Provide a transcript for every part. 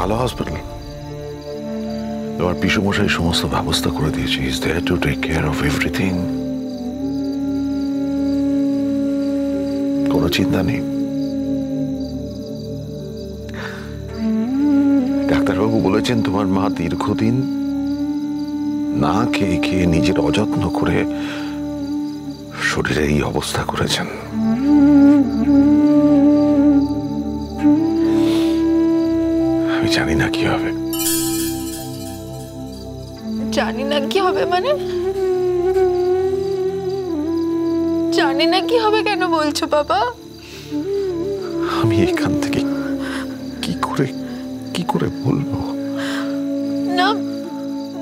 ভালো হসপিটাল, তোমার পিসুমশাই সমস্ত ব্যবস্থা করে দিয়েছে। He is there to take care of everything. কোনো চিন্তা নেই। ডাক্তারবাবু বলেছেন তোমার মা দীর্ঘদিন না খেয়ে খেয়ে নিজের অযত্ন করে শরীরে এই অবস্থা করেছেন। আমি জানি না কি হবে। জানি না কি হবে মানে? জানি না কি হবে কেন বলছো বাবা? আমি এখান থেকে কি করে বলবো? না,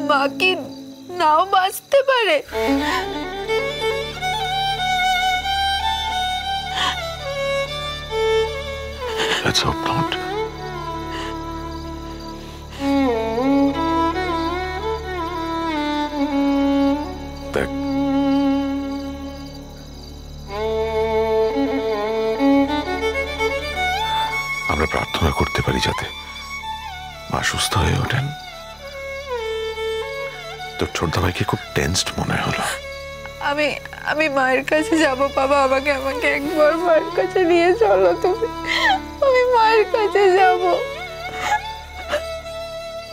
মা কি নাও বাঁচতে পারে? Let's hope not. দেখ, আমরা প্রার্থনা করতে পারি যাতে মা সুস্থ হয়ে ওঠেন। তোর ছোট ভাইকে খুব টেনসড মনে হলো। আমি মায়ের কাছে যাব বাবা। আমাকে একবার মায়ের কাছে নিয়ে চলো তুমি। আমি মায়ের কাছে যাব।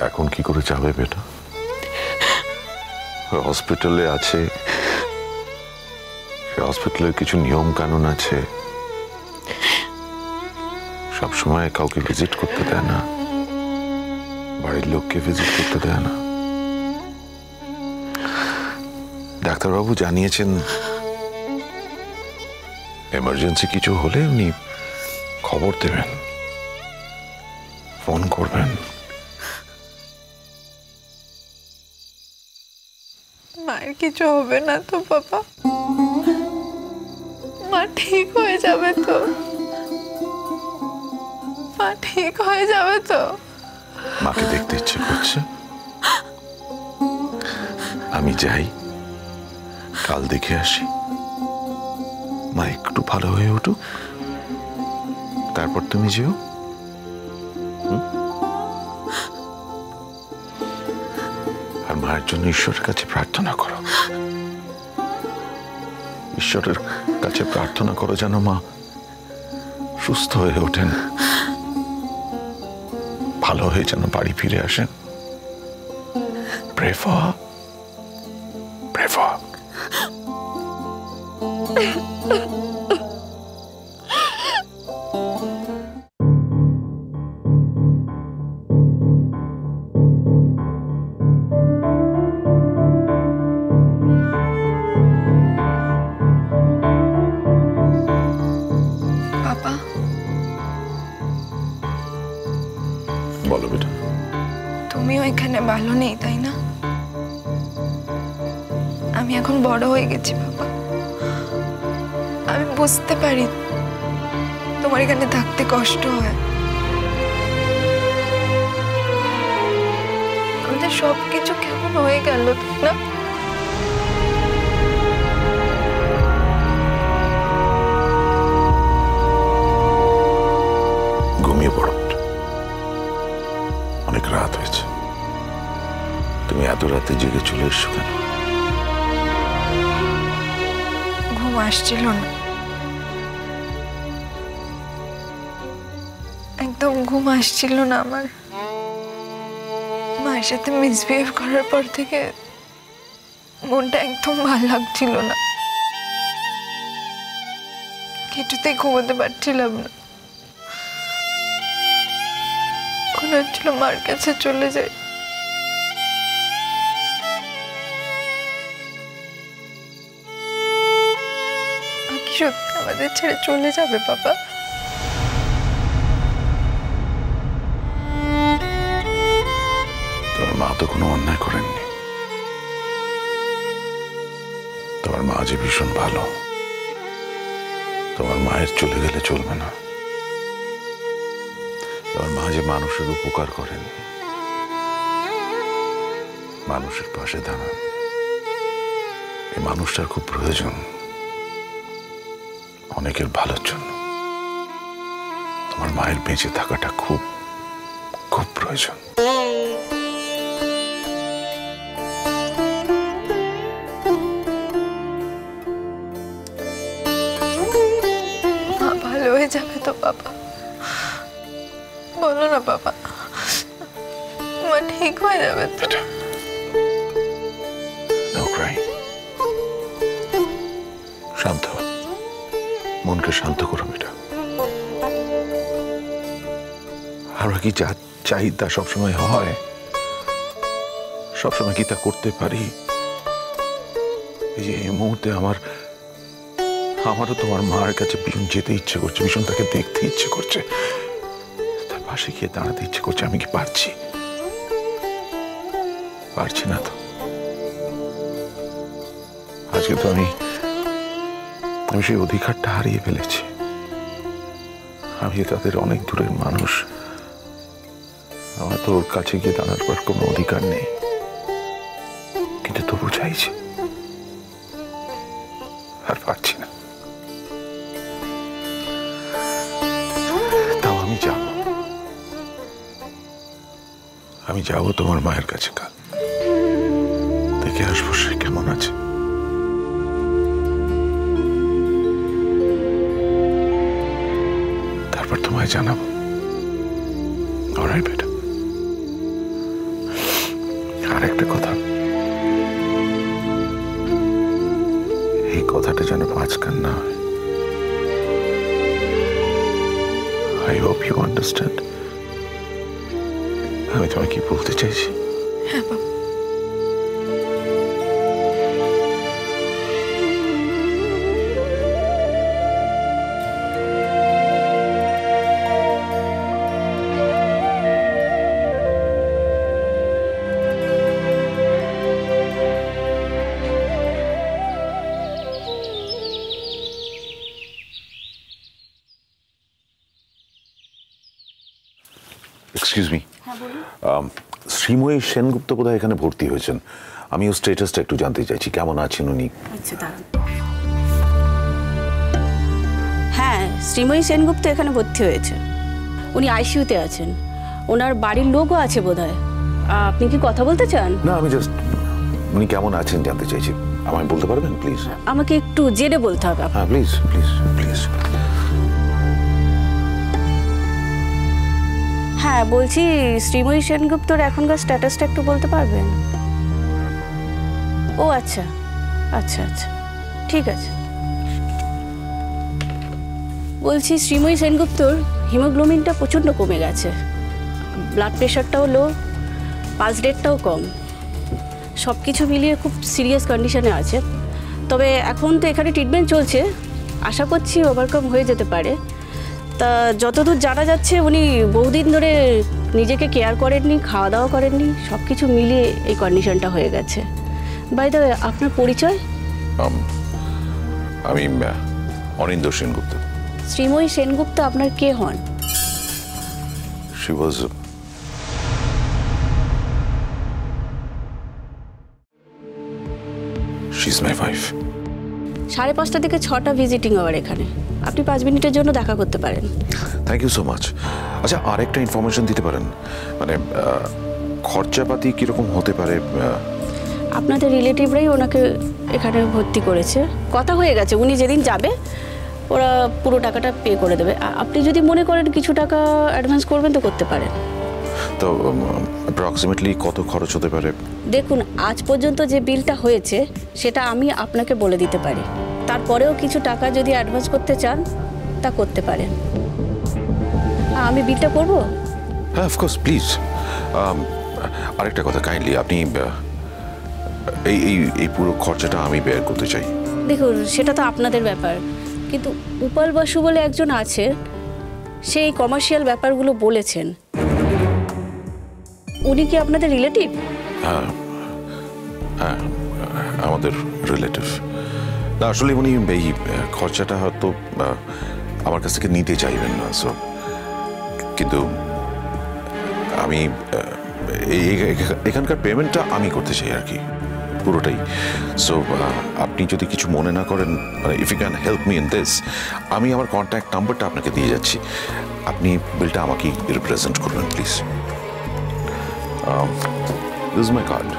এখন কি করে যাবে বেটা? হসপিটালে আছে, হসপিটালের কিছু নিয়ম কানুন আছে। সব সময় কাউকে ভিজিট করতে দেয় না, বাড়ির লোককে ভিজিট করতে দেয় না। ডাক্তারবাবু জানিয়েছেন এমার্জেন্সি কিছু হলে উনি খবর দেবেন, ফোন করবেন। মায়ের কিছু হবে না তো বাবা? মা ঠিক হয়ে যাবে তো? মা ঠিক হয়ে যাবে তো? মাকে দেখতে ইচ্ছে করছে। আমি যাই, কাল দেখে আসি। মা একটু ভালো হয়ে উঠুক, তারপর তুমি যেও। আর মায়ের জন্য ঈশ্বরের কাছে প্রার্থনা করো। ঈশ্বরের কাছে প্রার্থনা করো যেন মা সুস্থ হয়ে ওঠেন, ভালো হয়ে যেন বাড়ি ফিরে আসেন। Pray for her. Pray for her. বাবা, বলো বেটা। তুমিও এখানে ভালো নেই তাই না? আমি এখন বড় হয়ে গেছি বাবা। আমি বুঝতে পারি তোমার এখানে থাকতে কষ্ট হয়। আমাদের সবকিছু কেমন হয়ে গেল তাই না? ঘুমিয়ে পড়ো, অনেক রাত হয়েছে। তুমি এত রাতে জেগে চলে এসছো কেন? ঘুম আসছিল না, একদম ঘুম আসছিল না আমার। মায়ের সাথে মিসবিহেভ করার পর থেকে মনটা একদম ভালো লাগছিল না, কিছুতেই ঘুমোতে পারছিলাম না। মনে হচ্ছিল মার কাছে চলে যাই। কি সত্যি আমাদের ছেড়ে চলে যাবে বাবা? তোমার মা তো কোনো অন্যায় করেননি। তোমার মা যে ভীষণ ভালো। তোমার মায়ের চলে গেলে চলবে না। তোমার মা যে মানুষের উপকার করেন, মানুষের পাশে দাঁড়ান, এই মানুষটার খুব প্রয়োজন অনেকের ভালোর জন্য। তোমার মায়ের বেঁচে থাকাটা খুব খুব প্রয়োজন। মা ভালো হয়ে যাবে তো বাবা? বলো না বাবা, মা ঠিক হয়ে যাবে তো? No crying. শান্ত, মনকে শান্ত করো বেটা। আমরা কি যা চাই তা সবসময় হয়? সবসময় কি তা করতে পারি? এই যে এই মুহূর্তে আমারও তোমার মার কাছে ভীষণ যেতে ইচ্ছে করছে, ভীষণ তাকে দেখতে ইচ্ছে করছে, তার পাশে গিয়ে দাঁড়াতে ইচ্ছে করছে। আমি কি পারছি? পারছি না তো। আজকে তো আমি সেই অধিকারটা হারিয়ে ফেলেছি। আমি তাদের অনেক দূরের মানুষ, আমার তো ওর কাছে গিয়ে দাঁড়াবার কোনো অধিকার নেই, কিন্তু তবু চাইছি, আর পারছি না। তাও আমি যাব তোমার মায়ের কাছে কাল, দেখে আসবো সে কেমন আছে। তারপর তোমায় জানাবো। অলরাইট বেটা। আর একটা কথা, এই কথাটা যেন মাঝখান না হয়। I hope you understand. আমি তোমায় কি বলতে চাইছি? হ্যাঁ বাবা। এক্সকিউজ মি, শ্রীময়ী সেনগুপ্ত বোধহয় এখানে ভর্তি হয়েছেন। আমি ওর স্ট্যাটাসটা একটু জানতে চাইছি, কেমন আছেন উনি? আচ্ছা দাঁড়ান। হ্যাঁ, শ্রীময়ী সেনগুপ্ত এখানে ভর্তি হয়েছে। উনি আইসিইউতে আছেন। ওনার বাড়ির লোকও আছে বোধহয়। আপনি কি কথা বলতে চান? না, আমি জাস্ট উনি কেমন আছেন জানতে চাইছি। আমায় বলতে পারবেন প্লিজ? আমাকে একটু জেনে বলতে হবে। হ্যাঁ প্লিজ প্লিজ প্লিজ। হ্যাঁ বলছি, শ্রীময়ী সেনগুপ্তর এখনকার স্ট্যাটাসটা একটু বলতে পারবেন? ও আচ্ছা আচ্ছা আচ্ছা, ঠিক আছে। বলছি শ্রীময়ী সেনগুপ্তর হিমোগ্লোবিনটা প্রচণ্ড কমে গেছে, ব্লাড প্রেশারটাও লো, পালস রেটটাও কম, সব কিছু মিলিয়ে খুব সিরিয়াস কন্ডিশনে আছে। তবে এখন তো এখানে ট্রিটমেন্ট চলছে, আশা করছি ওভারকাম হয়ে যেতে পারে। তা যতদূর জানা যাচ্ছে উনি বহুদিন ধরে নিজেকে কেয়ার করেননি, খাওয়া দাওয়া করেননি, সব কিছু মিলিয়ে এই কন্ডিশনটা হয়ে গেছে। বাই দ্য ওয়ে, আপনার পরিচয়? আমি অনিন্দ্য সেনগুপ্ত। শ্রীময়ী সেনগুপ্ত আপনার কে হন? She was she's my wife. 5:30 থেকে 6টা ভিজিটিং আওয়ার এখানে। আপনি 5 মিনিটের জন্য দেখা করতে পারেন। Thank you so much. আচ্ছা, আরেকটা ইনফরমেশন দিতে পারেন? মানে খরচাপাতি কীরকম হতে পারে? আপনাদের রিলেটিভরাই ওনাকে এখানে ভর্তি করেছে, কথা হয়ে গেছে। উনি যেদিন যাবে ওরা পুরো টাকাটা পে করে দেবে। আপনি যদি মনে করেন কিছু টাকা অ্যাডভান্স করবেন তো করতে পারেন। তো অ্যাপ্রক্সিমেটলি কত খরচ হতে পারে? দেখুন, আজ পর্যন্ত যে বিলটা হয়েছে সেটা আমি আপনাকে বলে দিতে পারি। তারপরেও কিছু টাকা যদি অ্যাডভান্স করতে চান তা করতে পারেন। আমি বিলটা করব? হ্যাঁ, অফকোর্স, প্লিজ। আরেকটা কথা, কাইন্ডলি আপনি এই এই এই পুরো খরচাটা আমি বেয়ার করতে চাই। দেখুন, সেটা তো আপনাদের ব্যাপার, কিন্তু উপাল বাসু বলে একজন আছে, সেই কমার্শিয়াল ব্যাপারগুলো বলেছেন। উনি কি আপনাদের রিলেটিভ? হ্যাঁ হ্যাঁ, আমাদের রিলেটিভ। না, আসলে উনি এই খরচাটা হয়তো আমার কাছ থেকে নিতে চাইবেন না, সো কিন্তু আমি এখানকার পেমেন্টটা আমি করতে চাই আর কি, পুরোটাই। সো আপনি যদি কিছু মনে না করেন, if you can help me in this, আমি আমার কন্ট্যাক্ট নাম্বারটা আপনাকে দিয়ে যাচ্ছি। আপনি বিলটা আমাকে রিপ্রেজেন্ট করবেন please. This is my card.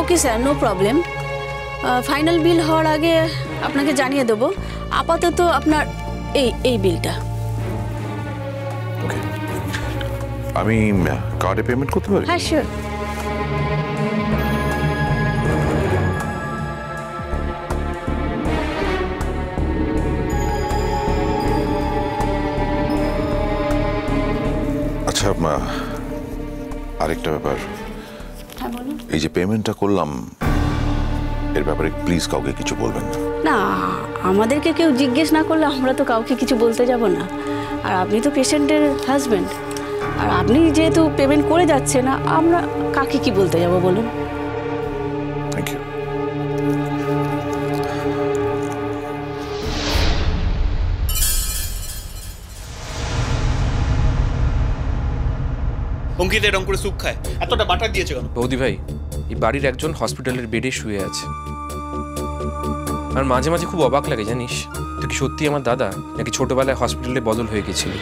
Okay sir, no problem. Final bill হওয়ার আগে আপনাকে জানিয়ে দেবো। আপাতত আপনার এই বিলটা। ওকে, আমি কার্ডে পেমেন্ট করতে পারি? হ্যাঁ, শিওর। আচ্ছা, আরেকটা ব্যাপার, হ্যাঁ বলুন। এই যে পেমেন্টটা করলাম এর ব্যাপারে প্লিজ কাউকে কিছু বলবেন না। না, আমাদেরকে কেউ জিজ্ঞেস না করলে আমরা তো কাউকে কিছু বলতে যাব না। আর আপনি তো পেশেন্টের হাজব্যান্ড, আর আপনি যেহেতু পেমেন্ট করে যাচ্ছে না, আমরা কাকে কি বলতে যাব বলুন? Thank you. অঙ্কিত এরকম করে স্যুপ খায়, এতটা বাটার দিয়েছে কেন? বৌদি ভাই, এই বাড়ির একজন হসপিটালের বেডে শুয়ে আছে। আর মাঝে মাঝে খুব অবাক লাগে জানিস, তুই কি সত্যি আমার দাদা নাকি ছোটবেলায় হসপিটালে বদল হয়ে গেছিলি?